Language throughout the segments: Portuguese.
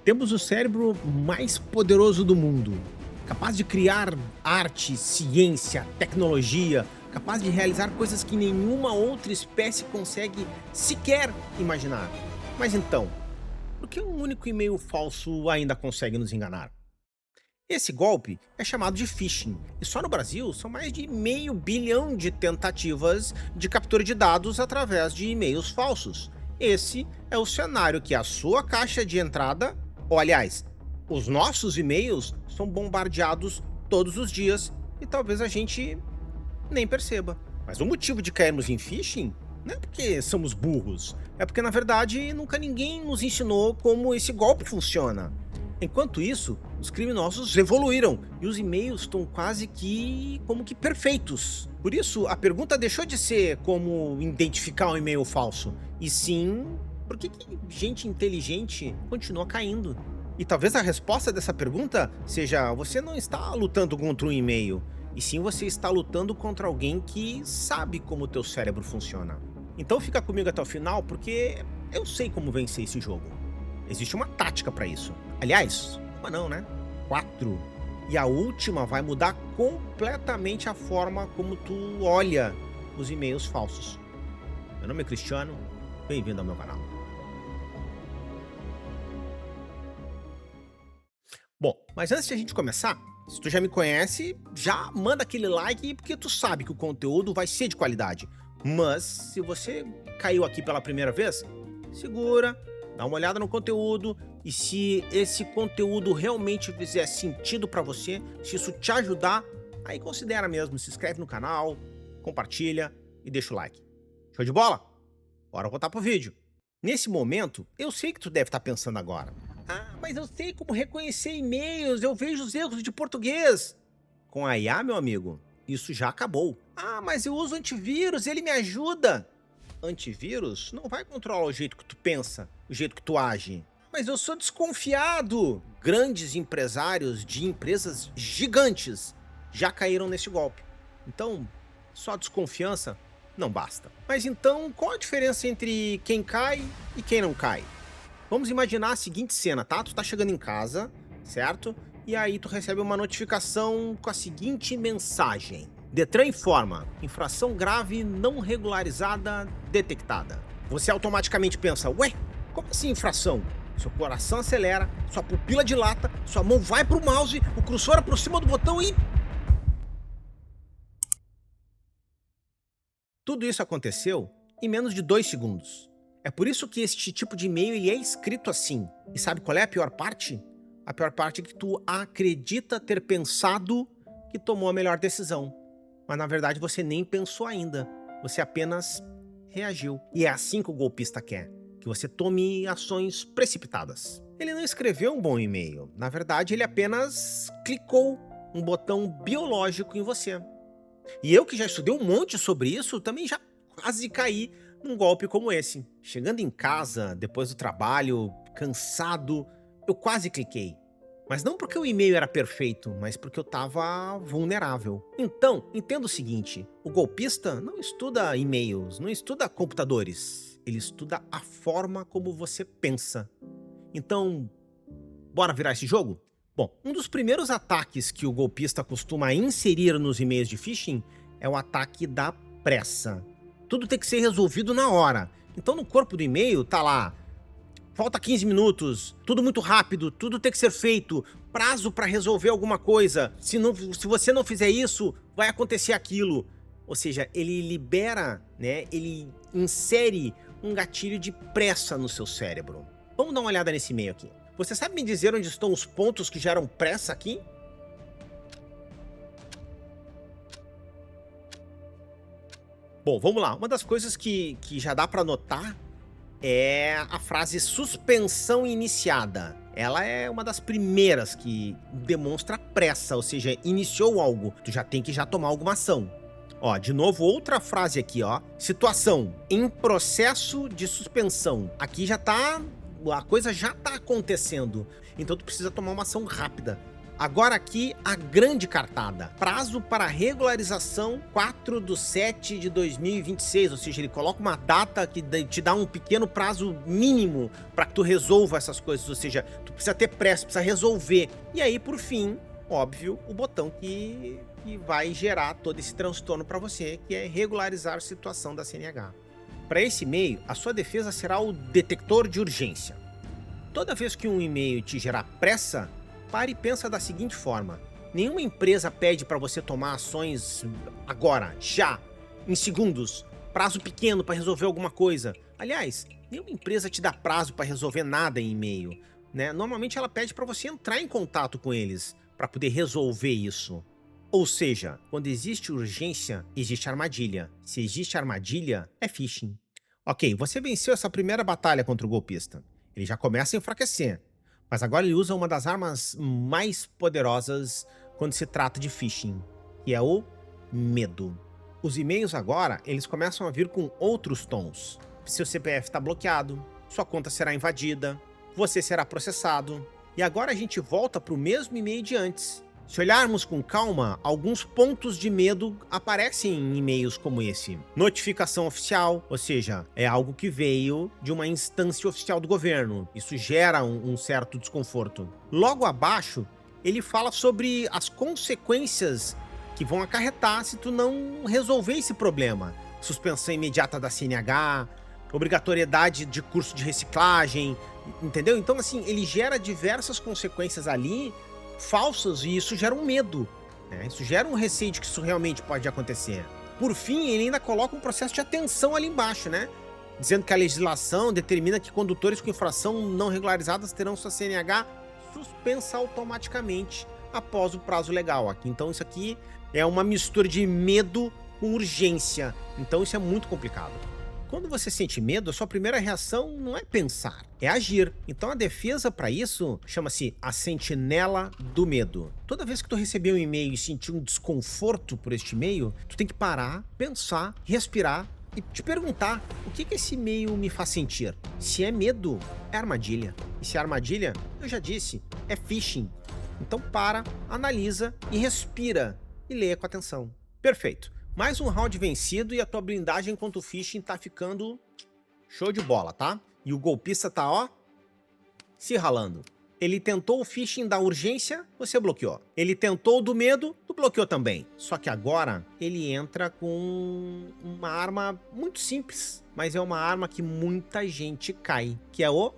Temos o cérebro mais poderoso do mundo, capaz de criar arte, ciência, tecnologia, capaz de realizar coisas que nenhuma outra espécie consegue sequer imaginar. Mas então, por que um único e-mail falso ainda consegue nos enganar? Esse golpe é chamado de phishing, e só no Brasil são mais de meio bilhão de tentativas de captura de dados através de e-mails falsos. Esse é o cenário que a sua caixa de entrada, ou aliás, os nossos e-mails são bombardeados todos os dias e talvez a gente nem perceba. Mas o motivo de cairmos em phishing não é porque somos burros, é porque na verdade nunca ninguém nos ensinou como esse golpe funciona. Enquanto isso, os criminosos evoluíram e os e-mails estão quase que como que perfeitos. Por isso, a pergunta deixou de ser como identificar um e-mail falso, e sim, por que gente inteligente continua caindo? E talvez a resposta dessa pergunta seja: você não está lutando contra um e-mail, e sim você está lutando contra alguém que sabe como o teu cérebro funciona. Então fica comigo até o final, porque eu sei como vencer esse jogo. Existe uma tática para isso. Aliás, uma não, né? 4. E a última vai mudar completamente a forma como tu olha os e-mails falsos. Meu nome é Cristiano, bem-vindo ao meu canal. Bom, mas antes de a gente começar, se tu já me conhece, já manda aquele like porque tu sabe que o conteúdo vai ser de qualidade. Mas se você caiu aqui pela primeira vez, segura, dá uma olhada no conteúdo, e se esse conteúdo realmente fizer sentido para você, se isso te ajudar, aí considera mesmo, se inscreve no canal, compartilha e deixa o like. Show de bola? Bora voltar pro vídeo. Nesse momento, eu sei que tu deve estar pensando agora: ah, mas eu sei como reconhecer e-mails, eu vejo os erros de português. Com a IA, meu amigo, isso já acabou. Ah, mas eu uso antivírus, ele me ajuda. Antivírus não vai controlar o jeito que tu pensa, o jeito que tu age. Mas eu sou desconfiado. Grandes empresários de empresas gigantes já caíram nesse golpe. Então, só desconfiança não basta. Mas então, qual a diferença entre quem cai e quem não cai? Vamos imaginar a seguinte cena, tá? Tu tá chegando em casa, certo? E aí tu recebe uma notificação com a seguinte mensagem: Detran informa, infração grave não regularizada detectada. Você automaticamente pensa: ué, como assim infração? Seu coração acelera, sua pupila dilata, sua mão vai pro mouse, o cursor aproxima do botão e... Tudo isso aconteceu em menos de 2 segundos. É por isso que este tipo de e-mail ele é escrito assim. E sabe qual é a pior parte? A pior parte é que tu acredita ter pensado que tomou a melhor decisão. Mas na verdade você nem pensou ainda. Você apenas reagiu. E é assim que o golpista quer, que você tome ações precipitadas. Ele não escreveu um bom e-mail. Na verdade, ele apenas clicou um botão biológico em você. E eu que já estudei um monte sobre isso, também já quase caí num golpe como esse. Chegando em casa, depois do trabalho, cansado, eu quase cliquei. Mas não porque o e-mail era perfeito, mas porque eu estava vulnerável. Então, entenda o seguinte: o golpista não estuda e-mails, não estuda computadores. Ele estuda a forma como você pensa. Então, bora virar esse jogo? Bom, um dos primeiros ataques que o golpista costuma inserir nos e-mails de phishing é o ataque da pressa. Tudo tem que ser resolvido na hora. Então no corpo do e-mail tá lá: falta 15 minutos, tudo muito rápido, tudo tem que ser feito, prazo para resolver alguma coisa, se você não fizer isso, vai acontecer aquilo. Ou seja, ele libera, né, ele insere um gatilho de pressa no seu cérebro. Vamos dar uma olhada nesse e-mail aqui. Você sabe me dizer onde estão os pontos que geram pressa aqui? Bom, vamos lá. Uma das coisas que já dá para notar é a frase suspensão iniciada. Ela é uma das primeiras que demonstra pressa, ou seja, iniciou algo, tu já tem que tomar alguma ação. Ó, de novo, outra frase aqui, ó. Situação em processo de suspensão. Aqui já tá, a coisa já tá acontecendo. Então tu precisa tomar uma ação rápida. Agora aqui a grande cartada. Prazo para regularização 4/7/2026, ou seja, ele coloca uma data que te dá um pequeno prazo mínimo para que tu resolva essas coisas, ou seja, tu precisa ter pressa, precisa resolver. E aí, por fim, óbvio, o botão que vai gerar todo esse transtorno para você, que é regularizar a situação da CNH. Para esse e-mail, a sua defesa será o detector de urgência. Toda vez que um e-mail te gerar pressa, pare e pensa da seguinte forma: nenhuma empresa pede para você tomar ações agora, já, em segundos, prazo pequeno para resolver alguma coisa. Aliás, nenhuma empresa te dá prazo para resolver nada em e-mail, né? Normalmente ela pede para você entrar em contato com eles para poder resolver isso. Ou seja, quando existe urgência, existe armadilha. Se existe armadilha, é phishing. Ok, você venceu essa primeira batalha contra o golpista. Ele já começa a enfraquecer. Mas agora ele usa uma das armas mais poderosas quando se trata de phishing, que é o medo. Os e-mails agora, eles começam a vir com outros tons. Seu CPF está bloqueado, sua conta será invadida, você será processado. E agora a gente volta para o mesmo e-mail de antes. Se olharmos com calma, alguns pontos de medo aparecem em e-mails como esse. Notificação oficial, ou seja, é algo que veio de uma instância oficial do governo. Isso gera um certo desconforto. Logo abaixo, ele fala sobre as consequências que vão acarretar se tu não resolver esse problema. Suspensão imediata da CNH, obrigatoriedade de curso de reciclagem, entendeu? Então, assim, ele gera diversas consequências ali falsas, e isso gera um medo, né? Isso gera um receio de que isso realmente pode acontecer. Por fim, ele ainda coloca um processo de atenção ali embaixo, né? Dizendo que a legislação determina que condutores com infração não regularizadas terão sua CNH suspensa automaticamente após o prazo legal. Aqui, então isso aqui é uma mistura de medo com urgência. Então isso é muito complicado. Quando você sente medo, a sua primeira reação não é pensar, é agir. Então a defesa para isso chama-se a sentinela do medo. Toda vez que tu receber um e-mail e sentir um desconforto por este e-mail, tu tem que parar, pensar, respirar e te perguntar: o que esse e-mail me faz sentir? Se é medo, é armadilha. E se é armadilha, eu já disse, é phishing. Então para, analisa e respira e leia com atenção. Perfeito. Mais um round vencido e a tua blindagem contra o phishing tá ficando show de bola, tá? E o golpista tá, ó, se ralando. Ele tentou o phishing da urgência, você bloqueou. Ele tentou o do medo, tu bloqueou também. Só que agora ele entra com uma arma muito simples, mas é uma arma que muita gente cai, que é o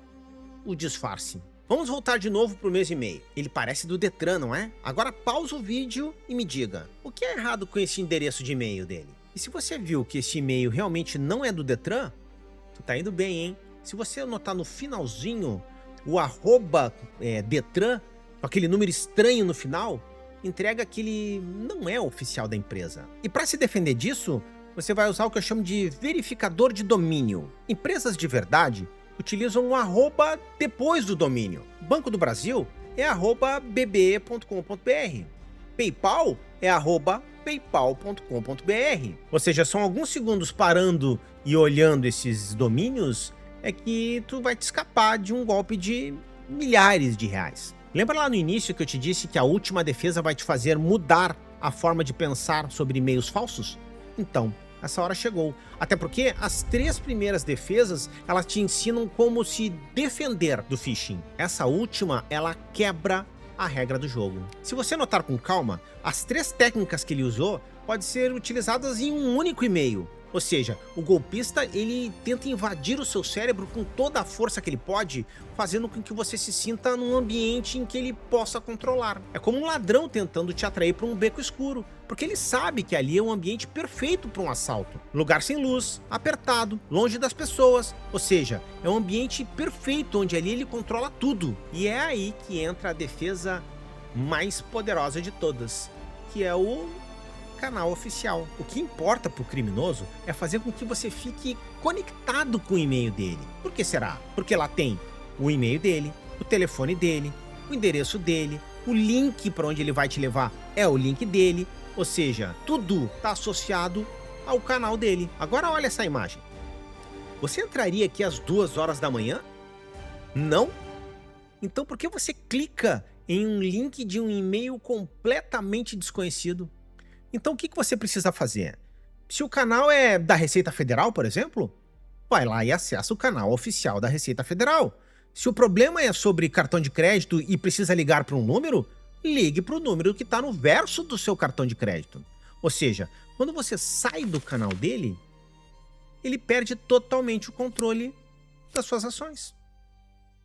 disfarce. Vamos voltar de novo pro mesmo e-mail. Ele parece do Detran, não é? Agora pausa o vídeo e me diga, o que é errado com esse endereço de e-mail dele? E se você viu que esse e-mail realmente não é do Detran, tu tá indo bem, hein? Se você anotar no finalzinho o @Detran, com aquele número estranho no final, entrega que ele não é oficial da empresa. E para se defender disso, você vai usar o que eu chamo de verificador de domínio. Empresas de verdade utilizam um arroba depois do domínio. Banco do Brasil é @bb.com.br. PayPal é @paypal.com.br. Ou seja, são alguns segundos parando e olhando esses domínios é que tu vai te escapar de um golpe de milhares de reais. Lembra lá no início que eu te disse que a última defesa vai te fazer mudar a forma de pensar sobre e-mails falsos? Então, essa hora chegou. Até porque as 3 primeiras defesas, elas te ensinam como se defender do phishing. Essa última, ela quebra a regra do jogo. Se você notar com calma, as 3 técnicas que ele usou podem ser utilizadas em um único e-mail. Ou seja, o golpista, ele tenta invadir o seu cérebro com toda a força que ele pode, fazendo com que você se sinta num ambiente em que ele possa controlar. É como um ladrão tentando te atrair para um beco escuro, porque ele sabe que ali é um ambiente perfeito para um assalto. Lugar sem luz, apertado, longe das pessoas, ou seja, é um ambiente perfeito onde ali ele controla tudo. E é aí que entra a defesa mais poderosa de todas, que é o canal oficial. O que importa para o criminoso é fazer com que você fique conectado com o e-mail dele. Por que será? Porque lá tem o e-mail dele, o telefone dele, o endereço dele, o link para onde ele vai te levar é o link dele, ou seja, tudo está associado ao canal dele. Agora olha essa imagem. Você entraria aqui às 2 horas da manhã? Não? Então por que você clica em um link de um e-mail completamente desconhecido. Então o que você precisa fazer? Se o canal é da Receita Federal, por exemplo, vai lá e acessa o canal oficial da Receita Federal. Se o problema é sobre cartão de crédito e precisa ligar para um número, ligue para o número que está no verso do seu cartão de crédito. Ou seja, quando você sai do canal dele, ele perde totalmente o controle das suas ações.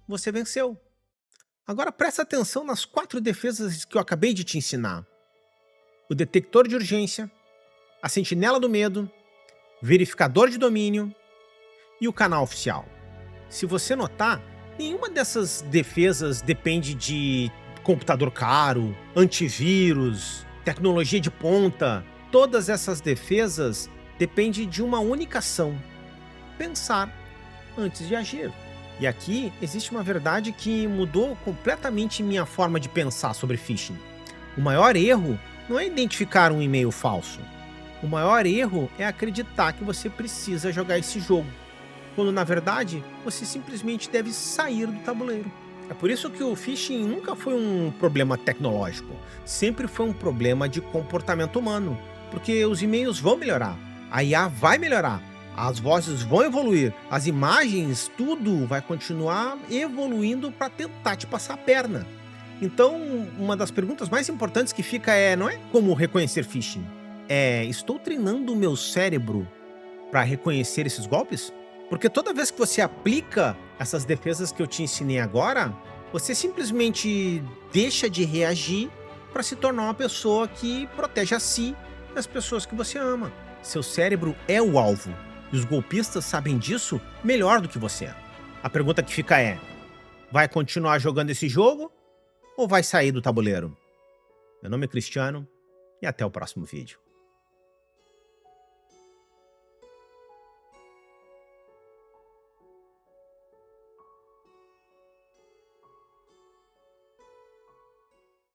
Você venceu. Agora presta atenção nas 4 defesas que eu acabei de te ensinar. O detector de urgência, a sentinela do medo, verificador de domínio e o canal oficial. Se você notar, nenhuma dessas defesas depende de computador caro, antivírus, tecnologia de ponta. Todas essas defesas dependem de uma única ação: pensar antes de agir. E aqui existe uma verdade que mudou completamente minha forma de pensar sobre phishing. O maior erro não é identificar um e-mail falso. O maior erro é acreditar que você precisa jogar esse jogo, quando na verdade você simplesmente deve sair do tabuleiro. É por isso que o phishing nunca foi um problema tecnológico, sempre foi um problema de comportamento humano, porque os e-mails vão melhorar, a IA vai melhorar, as vozes vão evoluir, as imagens, tudo vai continuar evoluindo para tentar te passar a perna. Então, uma das perguntas mais importantes que fica não é como reconhecer phishing, estou treinando o meu cérebro para reconhecer esses golpes? Porque toda vez que você aplica essas defesas que eu te ensinei agora, você simplesmente deixa de reagir para se tornar uma pessoa que protege a si e as pessoas que você ama. Seu cérebro é o alvo, e os golpistas sabem disso melhor do que você. A pergunta que fica vai continuar jogando esse jogo ou vai sair do tabuleiro? Meu nome é Cristiano e até o próximo vídeo.